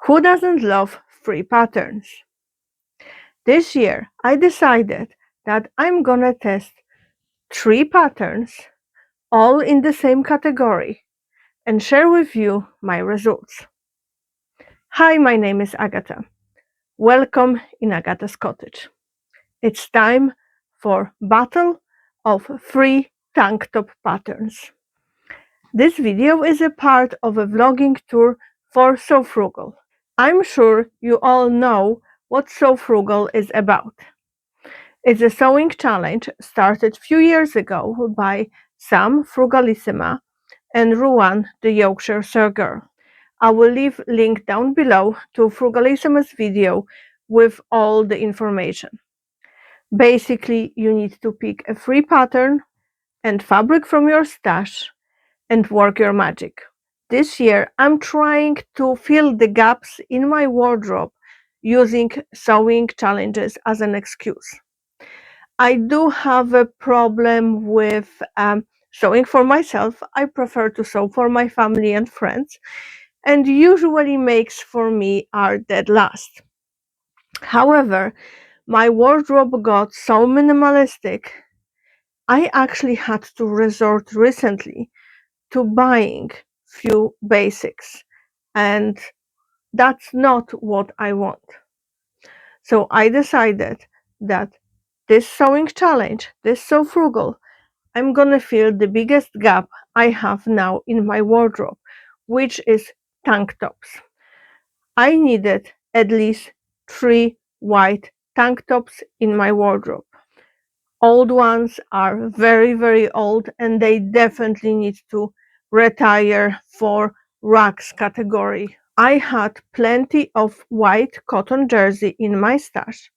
Who doesn't love free patterns? This year, I decided that I'm gonna test 3 patterns, all in the same category, and share with you my results. Hi, my name is Agata. Welcome in Agata's Cottage. It's time for Battle of 3 tank top patterns. This video is a part of a vlogging tour for So Frugal. I'm sure you all know what So Frugal is about. It's a sewing challenge started a few years ago by Sam Frugalissima and Ruan, the Yorkshire Sew Girl. I will leave link down below to Frugalissima's video with all the information. Basically, you need to pick a free pattern and fabric from your stash and work your magic. This year, I'm trying to fill the gaps in my wardrobe using sewing challenges as an excuse. I do have a problem with sewing for myself. I prefer to sew for my family and friends, and usually makes for me are dead last. However, my wardrobe got so minimalistic, I actually had to resort recently to buying few basics, and that's not what I want. So I decided that this sewing challenge, this So Frugal, I'm gonna fill the biggest gap I have now in my wardrobe, which is tank tops. I needed at least 3 white tank tops in my wardrobe. Old ones are very, very old and they definitely need to retire for rags category. I had plenty of white cotton jersey in my stash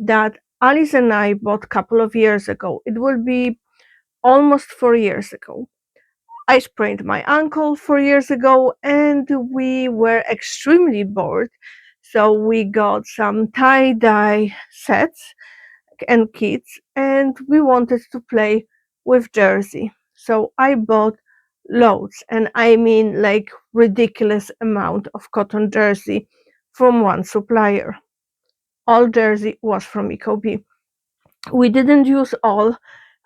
that Alice and I bought a couple of years ago. It will be almost 4 years ago. I sprained my ankle 4 years ago and we were extremely bored. So we got some tie-dye sets and kits and we wanted to play with jersey. So I bought loads, and I mean like ridiculous amount of cotton jersey from one supplier. All jersey was from Ecobee. We didn't use all.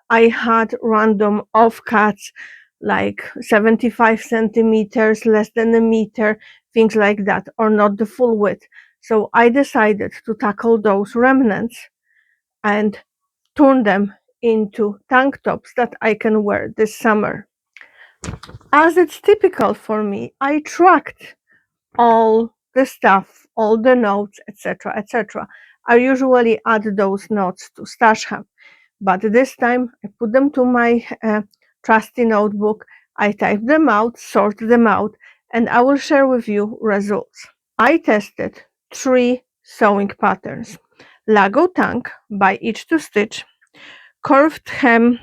I had random offcuts like 75 centimeters, less than a meter, things like that, or not the full width. So I decided to tackle those remnants and turn them into tank tops that I can wear this summer. As it's typical for me, I tracked all the stuff, all the notes, etc., etc. I usually add those notes to Stash Hub, but this time I put them to my trusty notebook. I type them out, sort them out, and I will share with you results. I tested 3 sewing patterns: Lago tank by Itch to Stitch, curved hem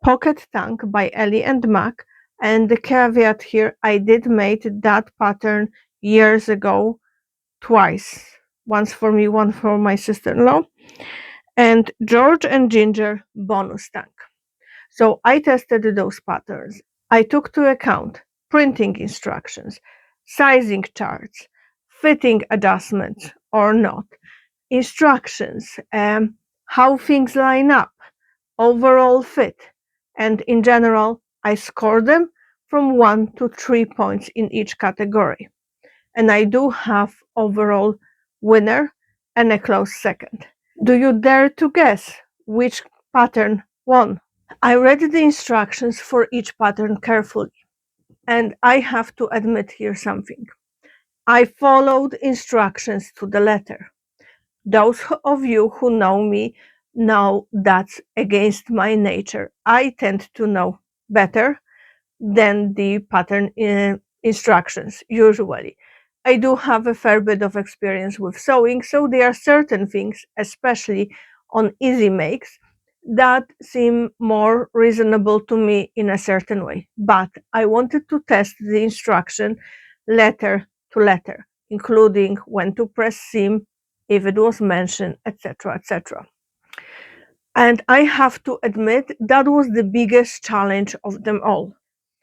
pocket tank by Ellie and Mac, and the caveat here, I did made that pattern years ago twice, once for me, one for my sister-in-law, and George and Ginger bonus tank. So I tested those patterns. I took to account printing instructions, sizing charts, fitting adjustments or not, instructions, how things line up, overall fit, and in general, I scored them from 1 to 3 points in each category. And I do have overall winner and a close second. Do you dare to guess which pattern won? I read the instructions for each pattern carefully, and I have to admit here something. I followed instructions to the letter. Those of you who know me know that's against my nature. I tend to know better than the pattern instructions, usually. I do have a fair bit of experience with sewing, so there are certain things, especially on easy makes, that seem more reasonable to me in a certain way. But I wanted to test the instruction letter to letter, including when to press seam, if it was mentioned, etc., etc. And I have to admit that was the biggest challenge of them all.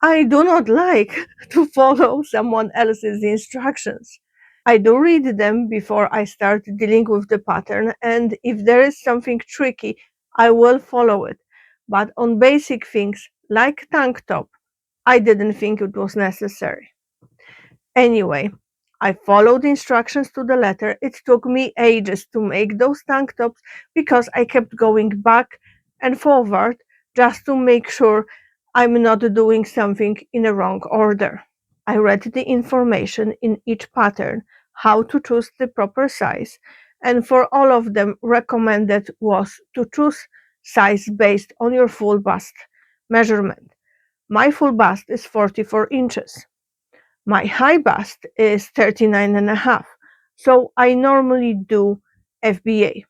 I do not like to follow someone else's instructions. I do read them before I start dealing with the pattern, and if there is something tricky, I will follow it. But on basic things like tank top, I didn't think it was necessary. Anyway, I followed instructions to the letter. It took me ages to make those tank tops because I kept going back and forward just to make sure I'm not doing something in a wrong order. I read the information in each pattern, how to choose the proper size, and for all of them recommended was to choose size based on your full bust measurement. My full bust is 44 inches. My high bust is 39 and a half. So I normally do FBA.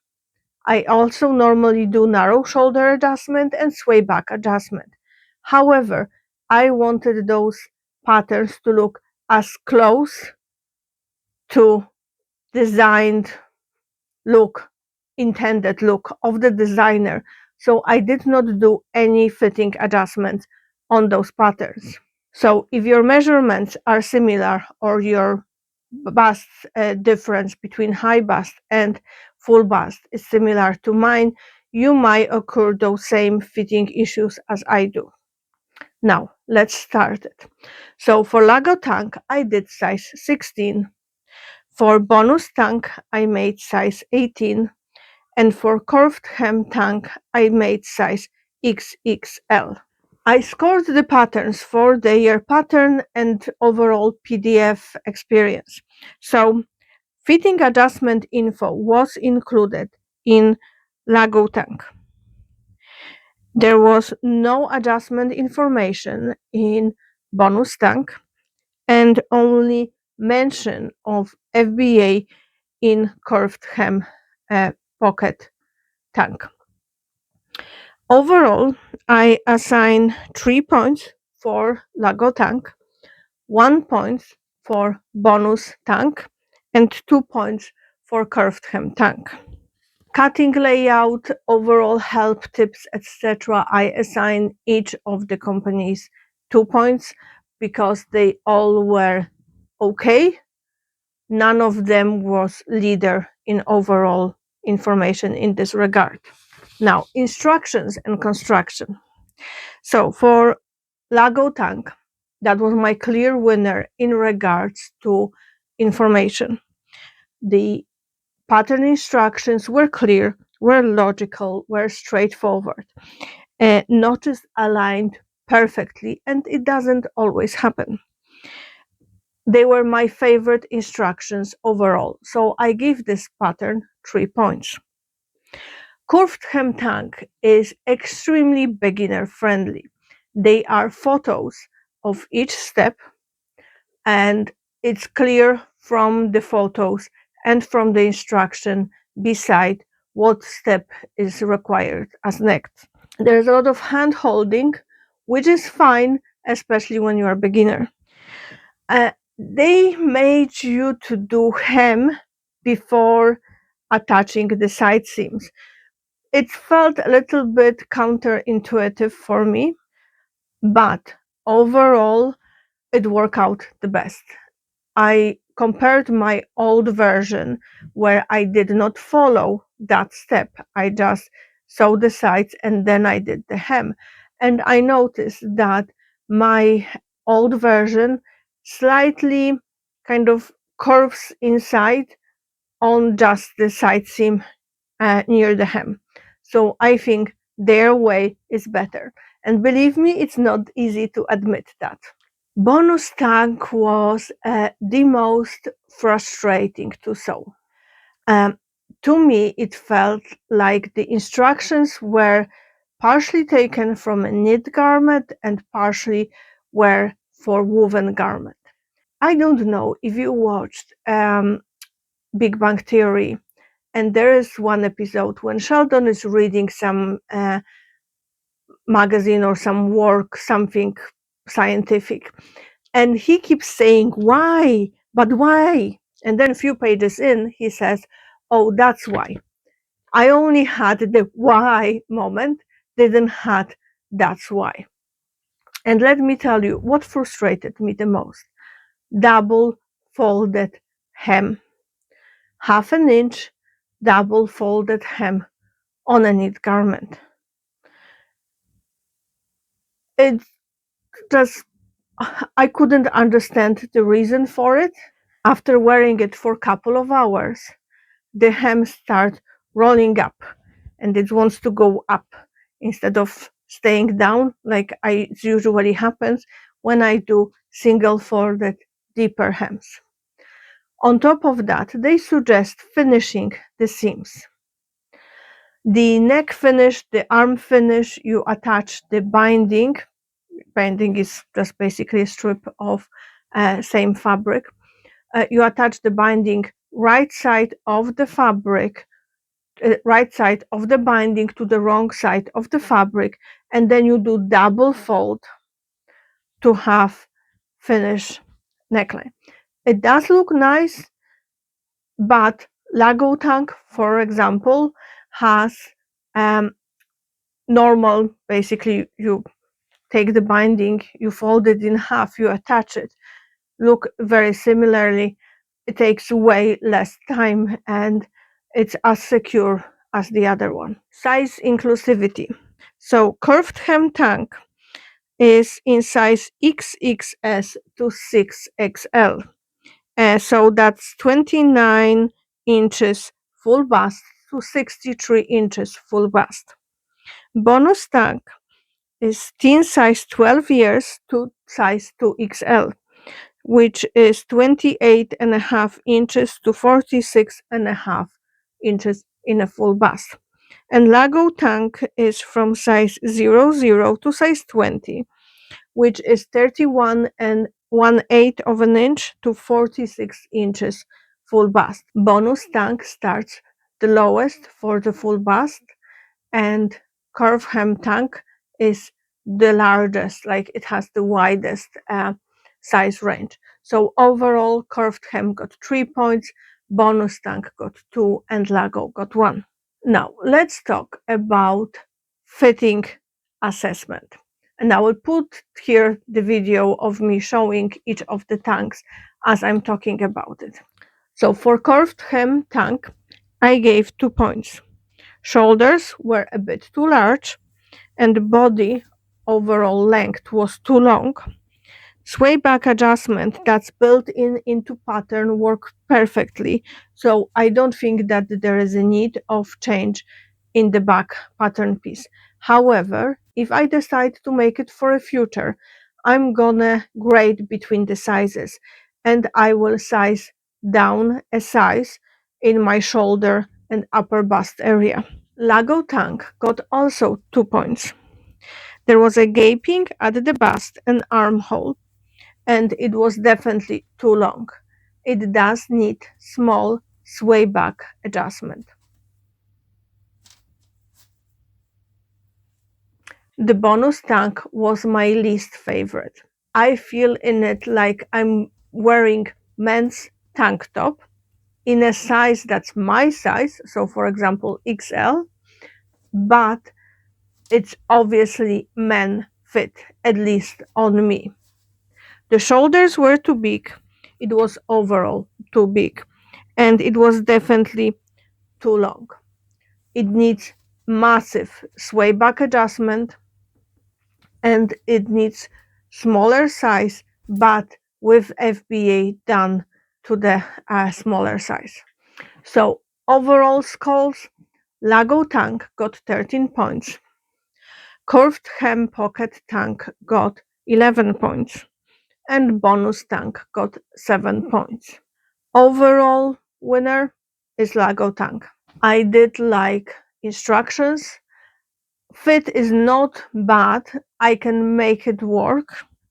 I also normally do narrow shoulder adjustment and sway back adjustment. However, I wanted those patterns to look as close to designed look, intended look of the designer. So I did not do any fitting adjustments on those patterns. So if your measurements are similar or your bust difference between high bust and full bust is similar to mine, you might occur those same fitting issues as I do. Now, let's start it. So for Lago tank, I did size 16. For bonus tank, I made size 18. And for curved hem tank, I made size XXL. I scored the patterns for their pattern and overall PDF experience. So fitting adjustment info was included in Lago tank. There was no adjustment information in bonus tank and only mention of FBA in curved hem pocket tank. Overall, I assign 3 points for Lago tank, 1 point for bonus tank, and 2 points for curved hem tank. Cutting layout, overall help tips, etc. I assign each of the companies 2 points because they all were okay. None of them was leader in overall information in this regard. Now, instructions and construction. So for Lago tank, that was my clear winner in regards to information. The pattern instructions were clear, were logical, were straightforward. Notches aligned perfectly, and it doesn't always happen. They were my favorite instructions overall, so I give this pattern 3 points. Curved hem tank is extremely beginner friendly. They are photos of each step, and it's clear from the photos and from the instruction beside what step is required as next. There's a lot of hand holding, which is fine, especially when you are a beginner. They made you to do hem before attaching the side seams. It felt a little bit counterintuitive for me, but overall it worked out the best. I compared my old version where I did not follow that step. I just sewed the sides and then I did the hem. And I noticed that my old version slightly kind of curves inside on just the side seam near the hem. So I think their way is better. And believe me, it's not easy to admit that. Bonus tank was the most frustrating to sew. Um, to me, it felt like the instructions were partially taken from a knit garment and partially were for woven garment. I don't know if you watched Big Bang Theory, and there is one episode when Sheldon is reading some magazine or some work, something scientific, and he keeps saying, why? But why? And then a few pages in, he says, oh, that's why. I only had the why moment, didn't had that's why. And let me tell you what frustrated me the most. Double folded hem, half an inch double folded hem on a knit garment. It just, I couldn't understand the reason for it. After wearing it for a couple of hours, the hem starts rolling up and it wants to go up instead of staying down like it usually happens when I do single folded deeper hems. On top of that, they suggest finishing the seams. The neck finish, the arm finish, you attach the binding. Binding is just basically a strip of same fabric. You attach the binding right side of the fabric, right side of the binding to the wrong side of the fabric, and then you do double fold to have finished neckline. It does look nice, but Lago tank, for example, has normal, basically you take the binding, you fold it in half, you attach it, look very similarly. It takes way less time and it's as secure as the other one. Size inclusivity. So curved hem tank is in size XXS to 6XL. So that's 29 inches full bust to 63 inches full bust. Bonus tank is teen size 12 years to size 2XL, which is 28.5 inches to 46.5 inches in a full bust. And Lago tank is from size 00 to size 20, which is 31 and 1/8 of an inch to 46 inches full bust. Bonus tank starts the lowest for the full bust, and curve hem tank is the largest, like it has the widest size range. So overall, curved hem got 3 points, bonus tank got 2, and Lago got 1. Now let's talk about fitting assessment. And I will put here the video of me showing each of the tanks as I'm talking about it. So for curved hem tank, I gave 2 points. Shoulders were a bit too large and the body overall length was too long. Sway back adjustment that's built into pattern worked perfectly, so I don't think that there is a need of change in the back pattern piece. However, if I decide to make it for a future, I'm gonna grade between the sizes and I will size down a size in my shoulder and upper bust area. Lago tank got also 2 points. There was a gaping at the bust and armhole, and it was definitely too long. It does need small sway back adjustment. The bonus tank was my least favorite. I feel in it like I'm wearing men's tank top in a size that's my size, so for example XL, but it's obviously men fit, at least on me. The shoulders were too big, it was overall too big, and it was definitely too long. It needs massive sway back adjustment and it needs smaller size but with FBA done to the smaller size. So overall scores, Lago tank got 13 points. Curved hem pocket tank got 11 points and bonus tank got 7 points. Overall winner is Lago tank. I did like instructions. Fit is not bad, I can make it work,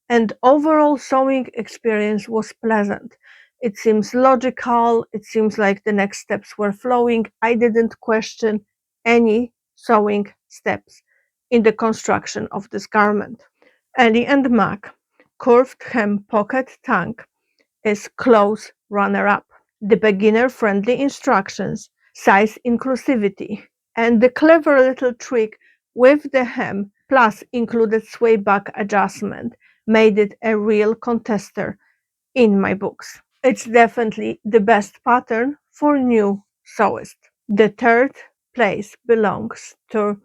and overall sewing experience was pleasant. It seems logical, it seems like the next steps were flowing. I didn't question any sewing steps in the construction of this garment. Ellie and Mac, curved hem pocket tank is close runner-up. The beginner-friendly instructions, size inclusivity, and the clever little trick with the hem plus included sway back adjustment made it a real contester in my books. It's definitely the best pattern for new sewists. The third place belongs to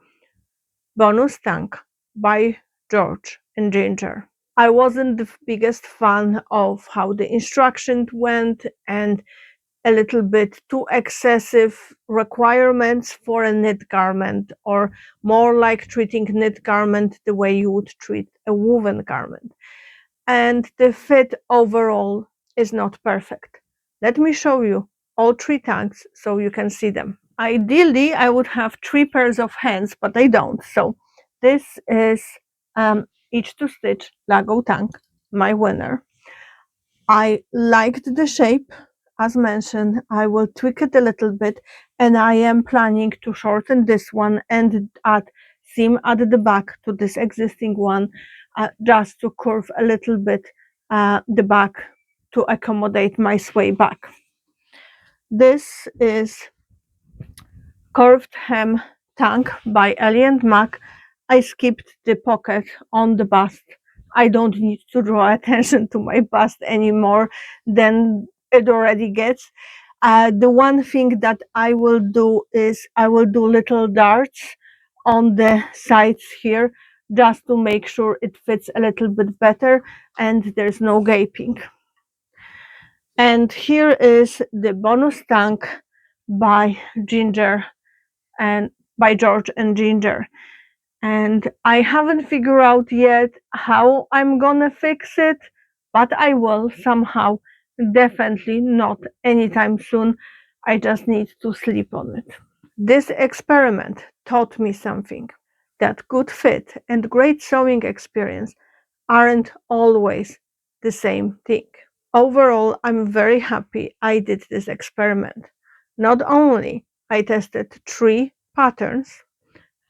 Bonus Tank by George and Ginger. I wasn't the biggest fan of how the instructions went and a little bit too excessive requirements for a knit garment, or more like treating knit garment the way you would treat a woven garment. And the fit overall is not perfect. Let me show you all three tanks so you can see them. Ideally, I would have three pairs of hands, but I don't. So this is each to stitch Lago tank, my winner. I liked the shape. As mentioned, I will tweak it a little bit, and I am planning to shorten this one and add seam at the back to this existing one, just to curve a little bit the back to accommodate my sway back. This is curved hem tank by Ellie and Mac. I skipped the pocket on the bust. I don't need to draw attention to my bust anymore than it already gets. The one thing that I will do is I will do little darts on the sides here, just to make sure it fits a little bit better and there's no gaping. And here is the bonus tank by Ginger and by George and Ginger. And I haven't figured out yet how I'm gonna fix it, but I will somehow. Definitely not anytime soon. I just need to sleep on it. This experiment taught me something, that good fit and great sewing experience aren't always the same thing. Overall, I'm very happy I did this experiment. Not only I tested three patterns,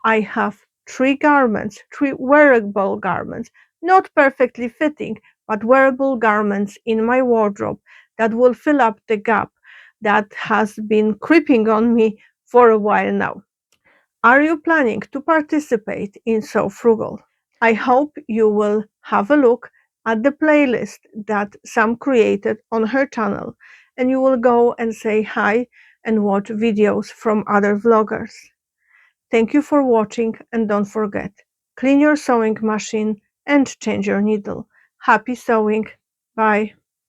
I have three garments, three wearable garments, not perfectly fitting, but wearable garments in my wardrobe that will fill up the gap that has been creeping on me for a while now. Are you planning to participate in So Frugal? I hope you will have a look at the playlist that Sam created on her channel, and you will go and say hi and watch videos from other vloggers. Thank you for watching, and don't forget, clean your sewing machine and change your needle. Happy sewing. Bye.